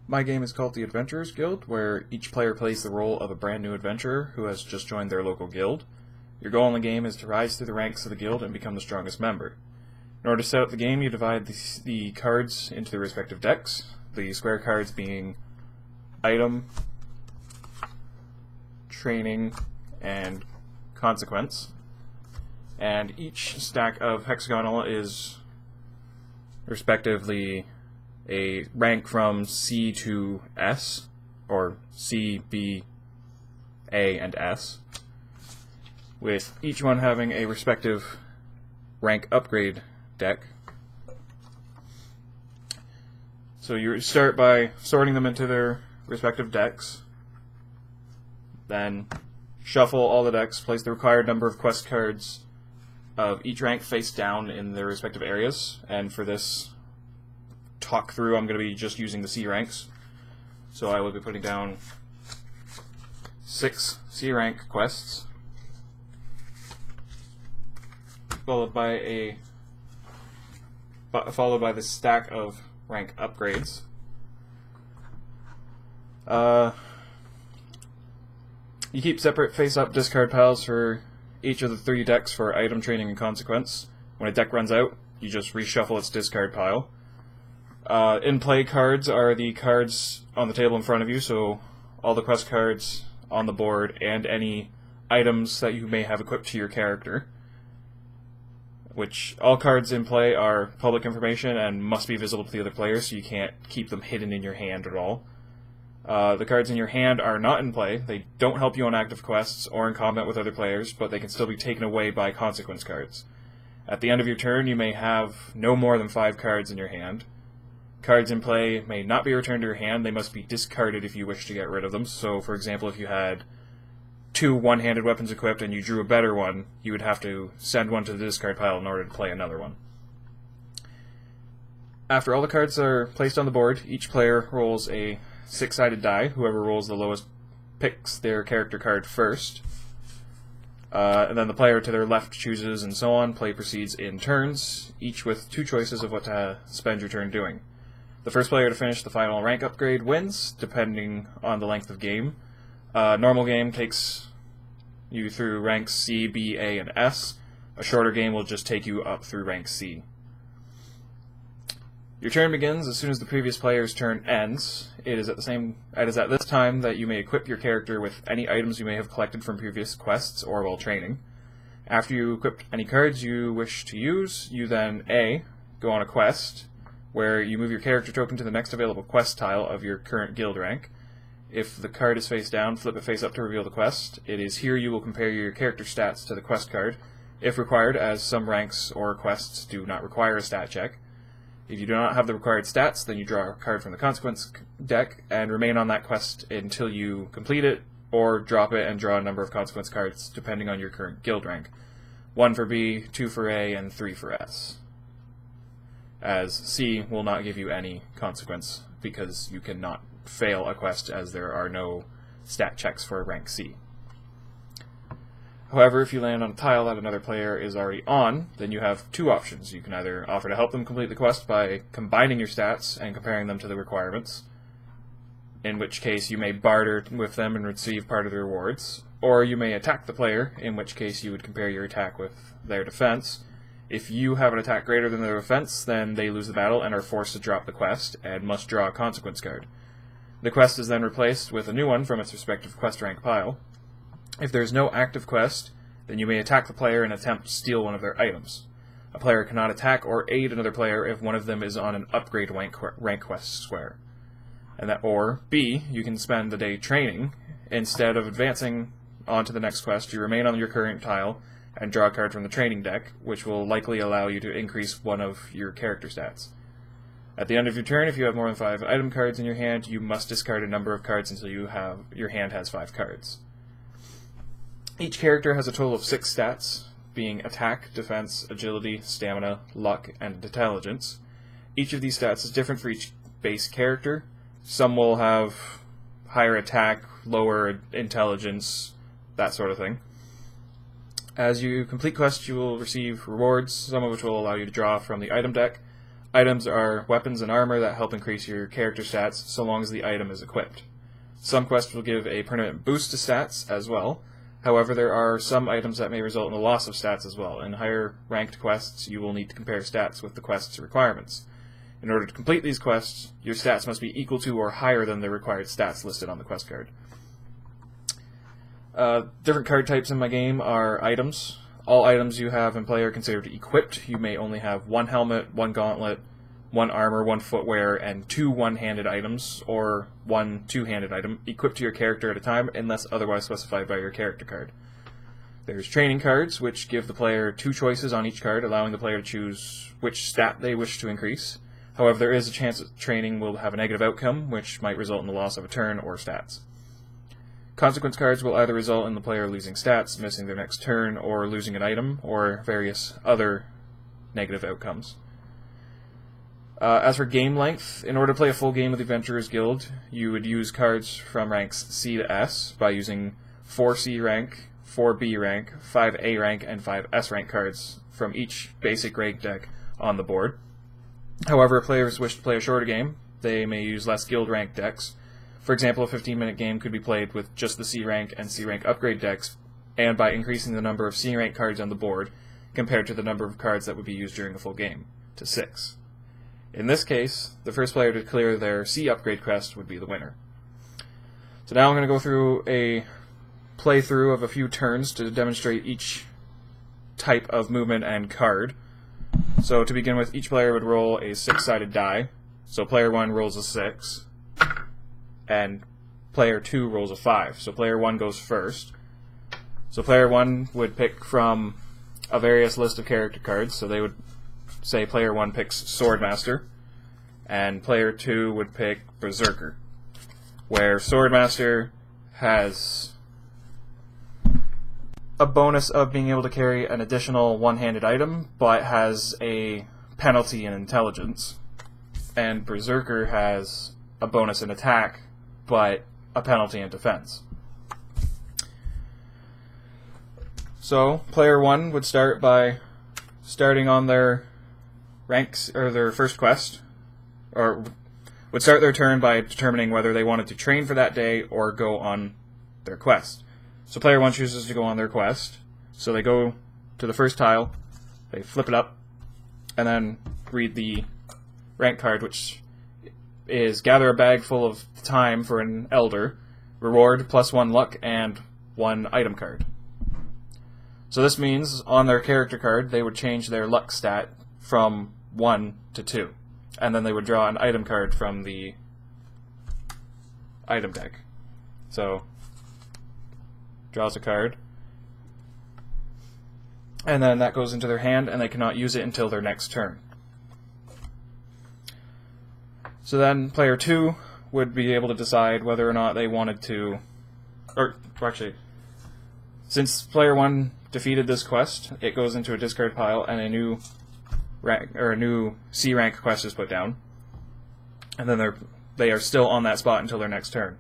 My game is called the Adventurers Guild, where each player plays the role of a brand new adventurer who has just joined their local guild. Your goal in the game is to rise through the ranks of the guild and become the strongest member. In order to set up the game, you divide the cards into their respective decks, the square cards being item, training, and consequence. And each stack of hexagonal is respectively a rank from C to S, or C, B, A, and S, with each one having a respective rank upgrade deck. So you start by sorting them into their respective decks, then shuffle all the decks, place the required number of quest cards of each rank face down in their respective areas, and for this talk through I'm going to be just using the C ranks. So I will be putting down 6 C rank quests, followed by the stack of rank upgrades. You keep separate face-up discard piles for each of the 3 decks for item, training, and consequence. When a deck runs out, you just reshuffle its discard pile. In-play cards are the cards on the table in front of you, so all the quest cards on the board and any items that you may have equipped to your character. Which all cards in play are public information and must be visible to the other players, so you can't keep them hidden in your hand at all. The cards in your hand are not in play. They don't help you on active quests or in combat with other players, but they can still be taken away by consequence cards. At the end of your turn, you may have no more than 5 cards in your hand. Cards in play may not be returned to your hand. They must be discarded if you wish to get rid of them. So, for example, if you had 2 one-handed weapons equipped and you drew a better one, you would have to send one to the discard pile in order to play another one. After all the cards are placed on the board, each player rolls a 6-sided die. Whoever rolls the lowest picks their character card first. And then the player to their left chooses, and so on. Play proceeds in turns, each with 2 choices of what to spend your turn doing. The first player to finish the final rank upgrade wins, depending on the length of game. Normal game takes you through ranks C, B, A, and S. A shorter game will just take you up through rank C. Your turn begins as soon as the previous player's turn ends. It is at this time that you may equip your character with any items you may have collected from previous quests or while training. After you equip any cards you wish to use, you then A, go on a quest, where you move your character token to the next available quest tile of your current guild rank. If the card is face down, flip it face up to reveal the quest. It is here you will compare your character stats to the quest card, if required, as some ranks or quests do not require a stat check. If you do not have the required stats, then you draw a card from the consequence deck and remain on that quest until you complete it, or drop it and draw a number of consequence cards depending on your current guild rank. 1 for B, 2 for A, and 3 for S. As C will not give you any consequence because you cannot fail a quest as there are no stat checks for rank C. However, if you land on a tile that another player is already on, then you have 2 options. You can either offer to help them complete the quest by combining your stats and comparing them to the requirements, in which case you may barter with them and receive part of the rewards, or you may attack the player, in which case you would compare your attack with their defense. If you have an attack greater than their defense, then they lose the battle and are forced to drop the quest and must draw a consequence card. The quest is then replaced with a new one from its respective quest rank pile. If there is no active quest, then you may attack the player and attempt to steal one of their items. A player cannot attack or aid another player if one of them is on an upgrade rank quest square. Or B, you can spend the day training. Instead of advancing on to the next quest, you remain on your current tile and draw a card from the training deck, which will likely allow you to increase one of your character stats. At the end of your turn, if you have more than 5 item cards in your hand, you must discard a number of cards until your hand has 5 cards. Each character has a total of 6 stats, being attack, defense, agility, stamina, luck, and intelligence. Each of these stats is different for each base character. Some will have higher attack, lower intelligence, that sort of thing. As you complete quests, you will receive rewards, some of which will allow you to draw from the item deck. Items are weapons and armor that help increase your character stats so long as the item is equipped. Some quests will give a permanent boost to stats as well. However, there are some items that may result in the loss of stats as well. In higher ranked quests, you will need to compare stats with the quest's requirements. In order to complete these quests, your stats must be equal to or higher than the required stats listed on the quest card. Different card types in my game are items. All items you have in play are considered equipped. You may only have one helmet, one gauntlet, one armor, one footwear, and 2 one-handed items, or 1 two-handed item, equipped to your character at a time, unless otherwise specified by your character card. There's training cards, which give the player 2 choices on each card, allowing the player to choose which stat they wish to increase. However, there is a chance that training will have a negative outcome, which might result in the loss of a turn or stats. Consequence cards will either result in the player losing stats, missing their next turn, or losing an item, or various other negative outcomes. As for game length, in order to play a full game of the Adventurers Guild, you would use cards from ranks C to S by using 4 C rank, 4 B rank, 5 A rank, and 5 S rank cards from each basic rank deck on the board. However, if players wish to play a shorter game, they may use less guild rank decks. For example, a 15-minute game could be played with just the C rank and C rank upgrade decks, and by increasing the number of C rank cards on the board compared to the number of cards that would be used during a full game, to 6. In this case, the first player to clear their C upgrade quest would be the winner. So now I'm going to go through a playthrough of a few turns to demonstrate each type of movement and card. So to begin with, each player would roll a 6-sided die. So player 1 rolls a 6, and player 2 rolls a 5. So player 1 goes first. So player 1 would pick from a various list of character cards. So they would say player 1 picks Swordmaster, and player 2 would pick Berserker, where Swordmaster has a bonus of being able to carry an additional one-handed item, but has a penalty in intelligence, and Berserker has a bonus in attack, but a penalty in defense. So, player 1 would start by starting on their ranks, or their first quest, or would start their turn by determining whether they wanted to train for that day or go on their quest. So player 1 chooses to go on their quest, so they go to the first tile, they flip it up, and then read the rank card, which is gather a bag full of time for an elder, reward +1 luck, and 1 item card. So this means on their character card they would change their luck stat from 1 to 2, and then they would draw an item card from the item deck. So draws a card, and then that goes into their hand, and they cannot use it until their next turn. So then player 2 would be able to decide whether or not they wanted to, or actually, since player 1 defeated this quest, it goes into a discard pile, and a new rank, or a new C rank quest is put down, and then they are still on that spot until their next turn.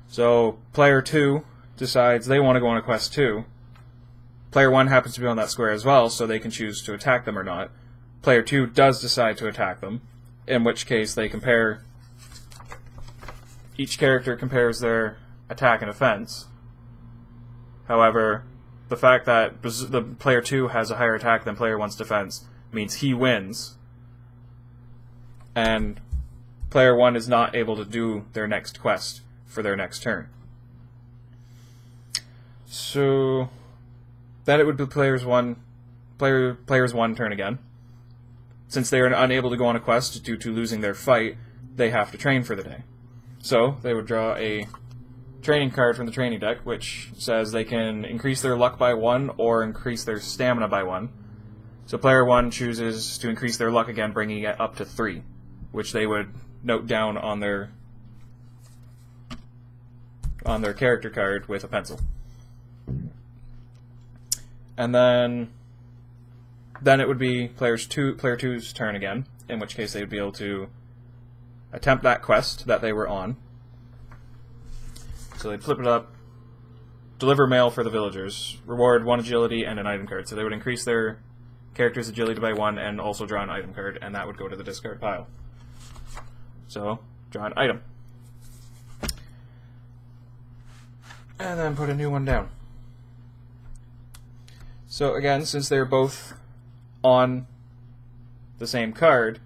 So player 2 decides they want to go on a quest 2. Player 1 happens to be on that square as well, so they can choose to attack them or not. Player 2 does decide to attack them, in which case they compare, each character compares their attack and defense. However, the fact that the player 2 has a higher attack than player 1's defense means he wins, and player 1 is not able to do their next quest for their next turn. So then it would be player's one turn again. Since they are unable to go on a quest due to losing their fight, they have to train for the day. So they would draw a training card from the training deck, which says they can increase their luck by 1 or increase their stamina by 1. So player 1 chooses to increase their luck again, bringing it up to 3, which they would note down on their character card with a pencil. And then it would be player 2's turn again, in which case they would be able to attempt that quest that they were on. So they'd flip it up, deliver mail for the villagers, reward 1 agility and an item card. So they would increase their character's agility by 1 and also draw an item card, and that would go to the discard pile. So, draw an item. And then put a new one down. So again, since they're both on the same card,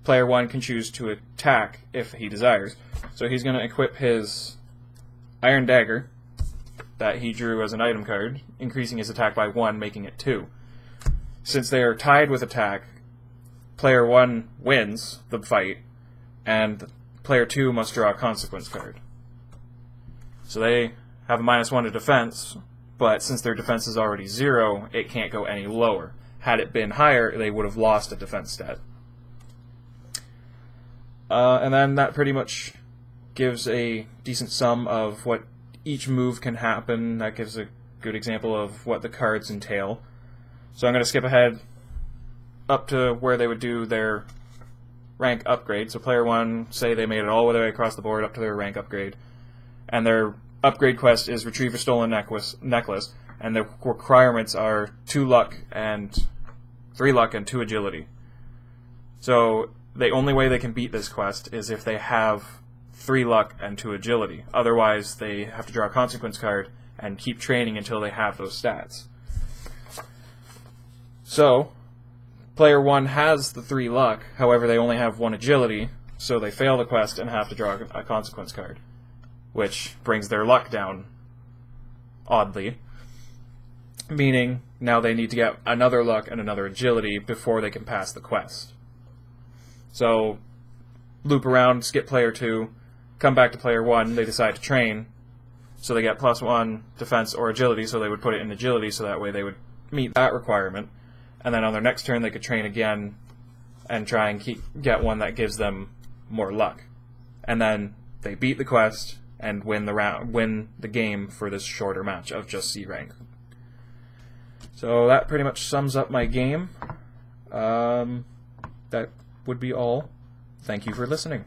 player 1 can choose to attack if he desires. So he's going to equip his Iron Dagger that he drew as an item card, increasing his attack by 1, making it 2. Since they are tied with attack, player 1 wins the fight, and player 2 must draw a consequence card. So they have a -1 to defense, but since their defense is already 0, it can't go any lower. Had it been higher, they would have lost a defense stat. And then that pretty much gives a decent sum of what each move can happen. That gives a good example of what the cards entail. So I'm going to skip ahead up to where they would do their rank upgrade. So player 1, say they made it all the way across the board up to their rank upgrade, and their upgrade quest is retrieve a stolen necklace, and the requirements are 2 luck and 3 luck and 2 agility. So the only way they can beat this quest is if they have 3 luck and 2 agility. Otherwise, they have to draw a consequence card and keep training until they have those stats. So, player 1 has the 3 luck, however they only have 1 agility, so they fail the quest and have to draw a consequence card, which brings their luck down, oddly, meaning now they need to get another luck and another agility before they can pass the quest. So, loop around, skip player 2, come back to player 1, they decide to train, so they get +1 defense or agility, so they would put it in agility, so that way they would meet that requirement, and then on their next turn they could train again and try and get one that gives them more luck. And then they beat the quest and win the game for this shorter match of just C rank. So that pretty much sums up my game. That would be all. Thank you for listening.